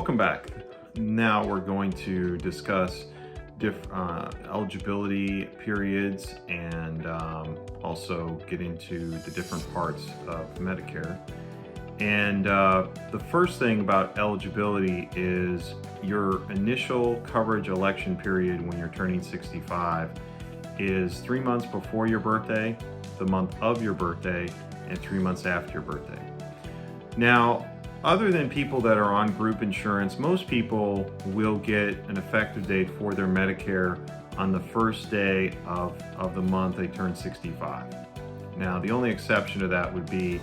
Welcome back. Now we're going to discuss eligibility periods and also get into the different parts of Medicare. And the first thing about eligibility is your initial coverage election period when you're turning 65 is 3 months before your birthday, the month of your birthday, and 3 months after your birthday. Now, other than people that are on group insurance, most people will get an effective date for their Medicare on the first day of the month they turn 65. Now, the only exception to that would be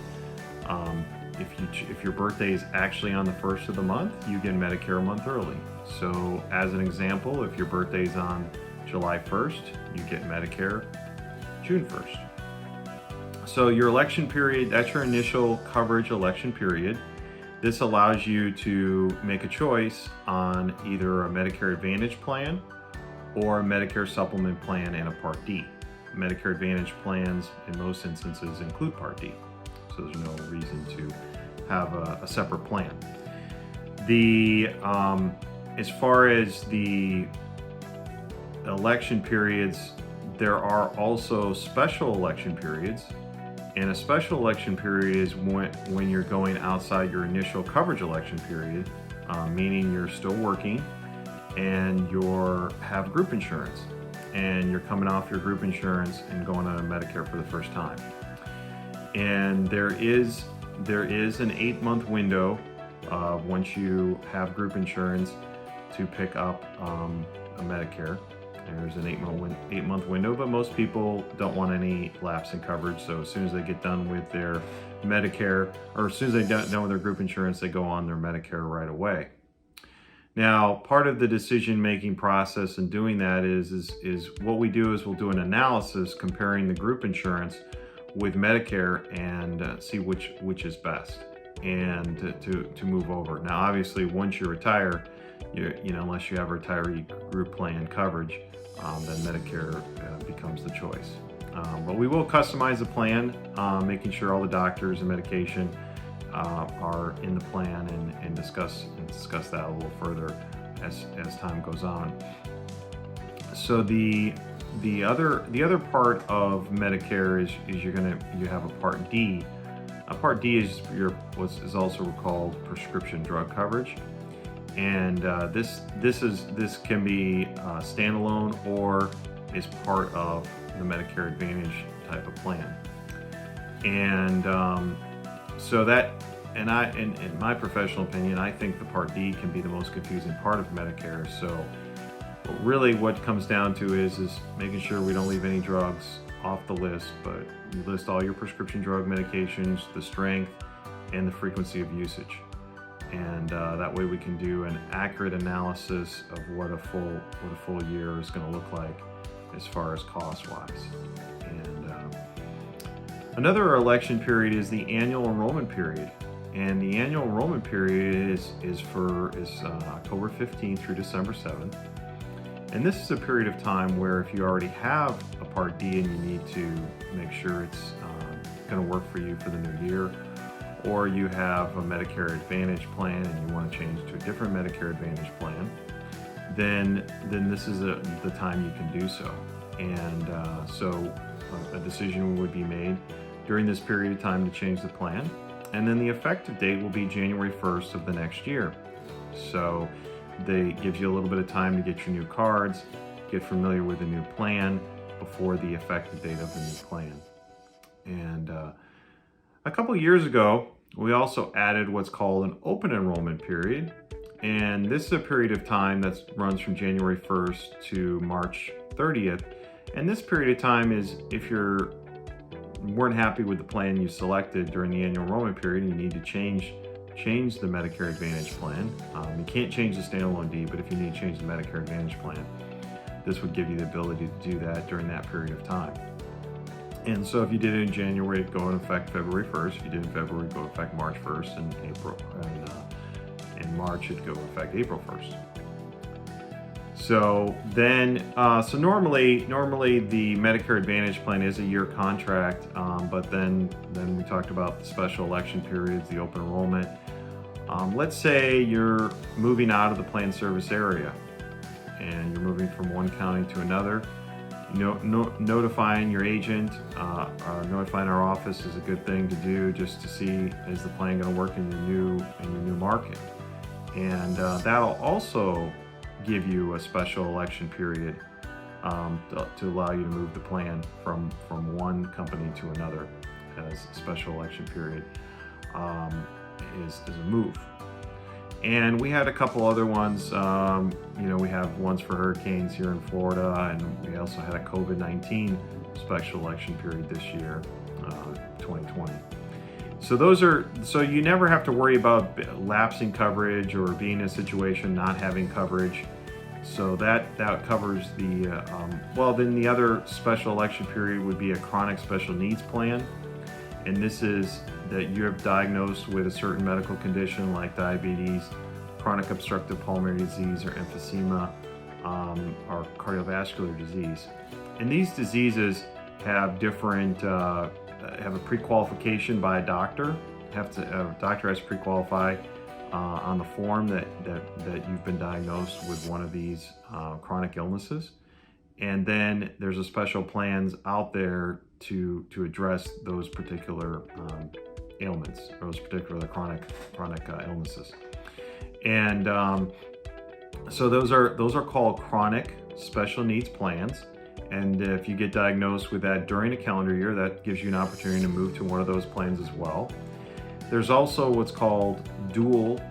if your birthday is actually on the first of the month, you get Medicare a month early. So, as an example, if your birthday is on July 1st, you get Medicare June 1st. So your election period, that's your initial coverage election period. This allows you to make a choice on either a Medicare Advantage plan or a Medicare Supplement plan and a Part D. Medicare Advantage plans in most instances include Part D, so there's no reason to have a separate plan. As far as the election periods, there are also special election periods. And a special election period is when you're going outside your initial coverage election period, meaning you're still working and you have group insurance and you're coming off your group insurance and going on Medicare for the first time. And there is an 8-month window once you have group insurance to pick up a Medicare. There's an 8-month window, but most people don't want any lapse in coverage. So as soon as they get done with their Medicare, or as soon as they get done with their group insurance, they go on their Medicare right away. Now, part of the decision-making process in doing that is what we do is we'll do an analysis comparing the group insurance with Medicare and see which is best and to move over. Now, obviously, once you retire, unless you have a retiree group plan coverage, then Medicare becomes the choice. But we will customize the plan, making sure all the doctors and medication are in the plan and discuss that a little further as time goes on. So the other part of Medicare is you have a Part D. A Part D is what is also called prescription drug coverage. And this can be standalone or is part of the Medicare Advantage type of plan. And in my professional opinion, I think the Part D can be the most confusing part of Medicare. So really what comes down to is making sure we don't leave any drugs off the list, but you list all your prescription drug medications, the strength, and the frequency of usage. And that way we can do an accurate analysis of what a full year is going to look like as far as cost-wise. And another election period is the annual enrollment period. And the annual enrollment period is October 15th through December 7th. And this is a period of time where if you already have a Part D and you need to make sure it's going to work for you for the new year, or you have a Medicare Advantage plan and you want to change to a different Medicare Advantage plan, then this is the time you can do so. And so a decision would be made during this period of time to change the plan. And then the effective date will be January 1st of the next year. So they gives you a little bit of time to get your new cards, get familiar with the new plan before the effective date of the new plan. And a couple years ago, we also added what's called an open enrollment period. And this is a period of time that runs from January 1st to March 30th. And this period of time is if you weren't happy with the plan you selected during the annual enrollment period and you need to change the Medicare Advantage plan. You can't change the standalone D, but if you need to change the Medicare Advantage plan, this would give you the ability to do that during that period of time. And so if you did it in January, it'd go in effect February 1st. If you did it in February, it'd go in effect March 1st, and April. And in March, it'd go in effect April 1st. So then, normally the Medicare Advantage plan is a year contract, but then we talked about the special election periods, the open enrollment. Let's say you're moving out of the planned service area and you're moving from one county to another. Notifying your agent or notifying our office is a good thing to do, just to see, is the plan going to work in your new market. And that'll also give you a special election period to allow you to move the plan from one company to another, as a special election period is a move. And we had a couple other ones. We have ones for hurricanes here in Florida, and we also had a COVID-19 special election period this year, 2020. So you never have to worry about lapsing coverage or being in a situation not having coverage. So that covers the, then the other special election period would be a chronic special needs plan. And this is that you're diagnosed with a certain medical condition like diabetes, chronic obstructive pulmonary disease, or emphysema, or cardiovascular disease. And these diseases have different, have a pre-qualification by a doctor. A doctor has to pre-qualify on the form that you've been diagnosed with one of these chronic illnesses. And then there's a special plans out there to address those particular ailments, those particular chronic illnesses. And so those are called chronic special needs plans. And if you get diagnosed with that during a calendar year, that gives you an opportunity to move to one of those plans as well. There's also what's called dual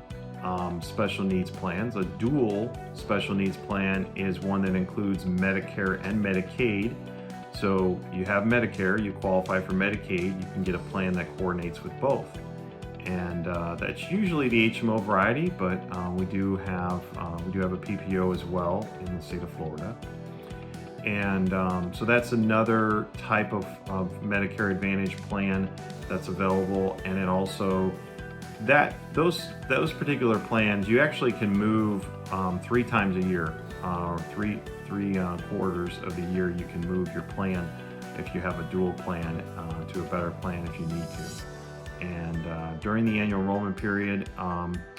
special needs plans. A dual special needs plan is one that includes Medicare and Medicaid. So you have Medicare, you qualify for Medicaid, you can get a plan that coordinates with both. And that's usually the HMO variety, but we do have a PPO as well in the state of Florida. And so that's another type of Medicare Advantage plan that's available. And it also, those particular plans, you actually can move 3 times a year, or three quarters of the year you can move your plan if you have a dual plan to a better plan if you need to. And during the annual enrollment period,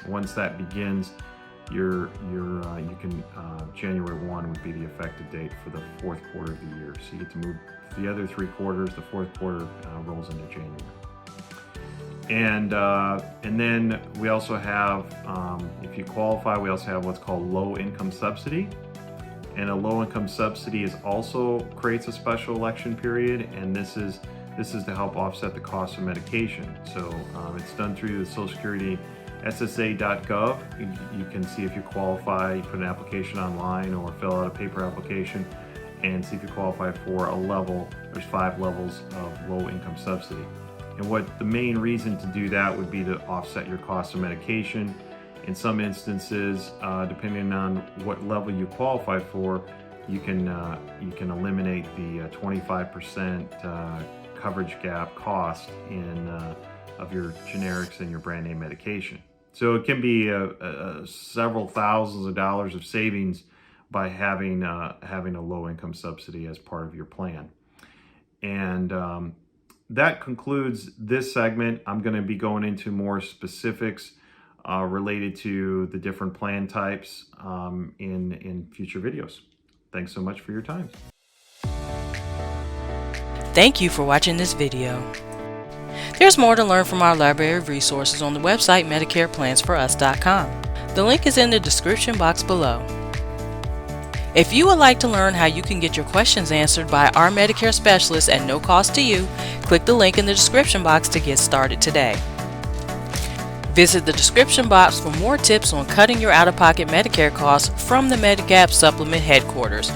once that begins, you can January 1 would be the effective date for the 4th quarter of the year. So you get to move the other 3 quarters. The 4th quarter rolls into January. And then we also have, if you qualify, we also have what's called low income subsidy. And a low income subsidy also creates a special election period, and this is to help offset the cost of medication. So it's done through the Social Security SSA.gov. You can see if you qualify, you put an application online or fill out a paper application and see if you qualify for a level. There's 5 levels of low income subsidy. And what the main reason to do that would be to offset your cost of medication. In some instances, depending on what level you qualify for, you can eliminate the 25% coverage gap cost of your generics and your brand name medication. So it can be several thousands of dollars of savings by having a low income subsidy as part of your plan. And that concludes this segment. I'm going to be going into more specifics related to the different plan types in future videos. Thanks so much for your time. Thank you for watching this video. There's more to learn from our library of resources on the website MedicarePlansForUs.com. The link is in the description box below. If you would like to learn how you can get your questions answered by our Medicare specialist at no cost to you, click the link in the description box to get started today. Visit the description box for more tips on cutting your out-of-pocket Medicare costs from the Medigap Supplement headquarters,